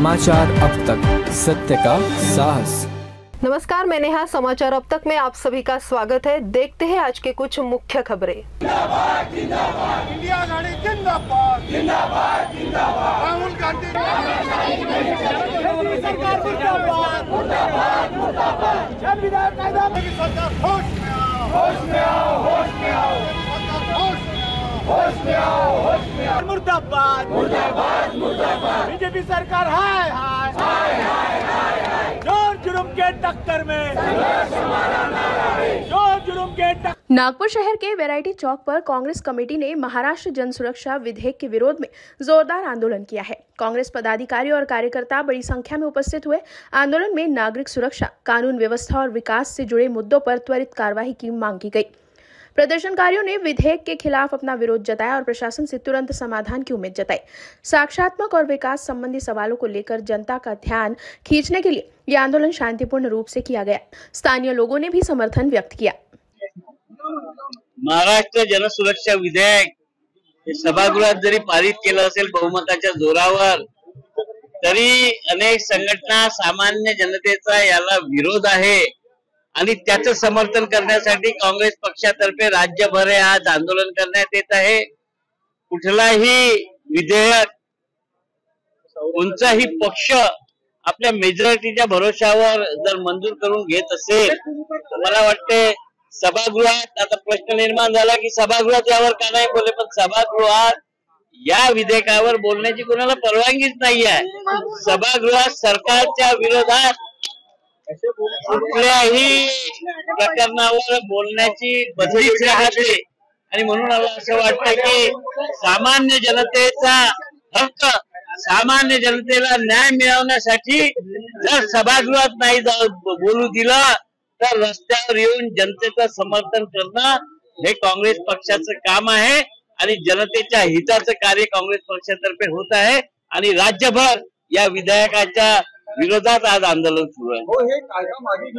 समाचार अब तक, सत्य का साहस। नमस्कार, मैं नेहा। समाचार अब तक में आप सभी का स्वागत है। देखते हैं आज के कुछ मुख्य खबरें। जिंदाबाद जिंदाबाद इंडिया गाड़ी जिंदाबाद जिंदाबाद जिंदाबाद राहुल गांधी सरकार मुर्दाबाद मुर्दाबाद मुर्दाबाद जन विधायक कायदा की सरकार होश में आओ होश में आओ होश में आओ होश में आओ होश में आओ मुर्दाबाद मुर्दाबाद मुर्दाबाद बीजेपी सरकार हाय हाय हाय हाय हाय हाय जोर जुर्म के टक्कर में संघर्ष हमारा नारा है जोर जुर्म के नागपुर शहर के वैरायटी चौक पर कांग्रेस कमेटी ने महाराष्ट्र जन सुरक्षा विधेयक के विरोध में जोरदार आंदोलन किया है। कांग्रेस पदाधिकारी और कार्यकर्ता बड़ी संख्या में उपस्थित हुए। आंदोलन में नागरिक सुरक्षा, कानून व्यवस्था और विकास से जुड़े मुद्दों पर त्वरित कार्रवाई की मांग की गई। प्रदर्शनकारियों ने विधेयक के खिलाफ अपना विरोध जताया और प्रशासन से तुरंत समाधान की उम्मीद जताई। साक्षात्मक और विकास संबंधी सवालों को लेकर जनता का ध्यान खींचने के लिए यह आंदोलन शांतिपूर्ण रूप से किया गया। स्थानीय लोगों ने भी समर्थन व्यक्त किया। महाराष्ट्र जनसुरक्षा विधेयक हे सभागृहात जरी पारित केलं असेल बहुमताच्या जोरावर, तरी अनेक संघटना, सामान्य जनतेचा याला विरोध आहे आणि त्याचं समर्थन करण्यासाठी काँग्रेस पक्षातर्फे राज्यभर आज आंदोलन करण्यात येत आहे। कुठलाही विधेयक, कोणताही पक्ष आपल्या मेजॉरिटीच्या भरोशावर जर मंजूर करून घेत असेल तर मला वाटते सभागृहात आता प्रश्न निर्माण झाला की सभागृहात यावर का नाही बोले, पण सभागृहात या विधेयकावर बोलण्याची कोणाला परवानगीच नाही आहे। सभागृहात सरकारच्या विरोधात कुठल्याही प्रकरणावर बोलण्याची बंदीच राहते आणि म्हणून मला असं वाटतं की सामान्य जनतेचा हक्क, सामान्य जनतेला न्याय मिळवण्यासाठी जर सभागृहात नाही बोलू दिलं तर रस्त्यावर येऊन जनतेचं समर्थन करणं हे काँग्रेस पक्षाचं काम आहे आणि जनतेच्या हिताचं कार्य काँग्रेस पक्षातर्फे होत आहे आणि राज्यभर या विधेयकाच्या विरोधात आज आंदोलन सुरू आहे।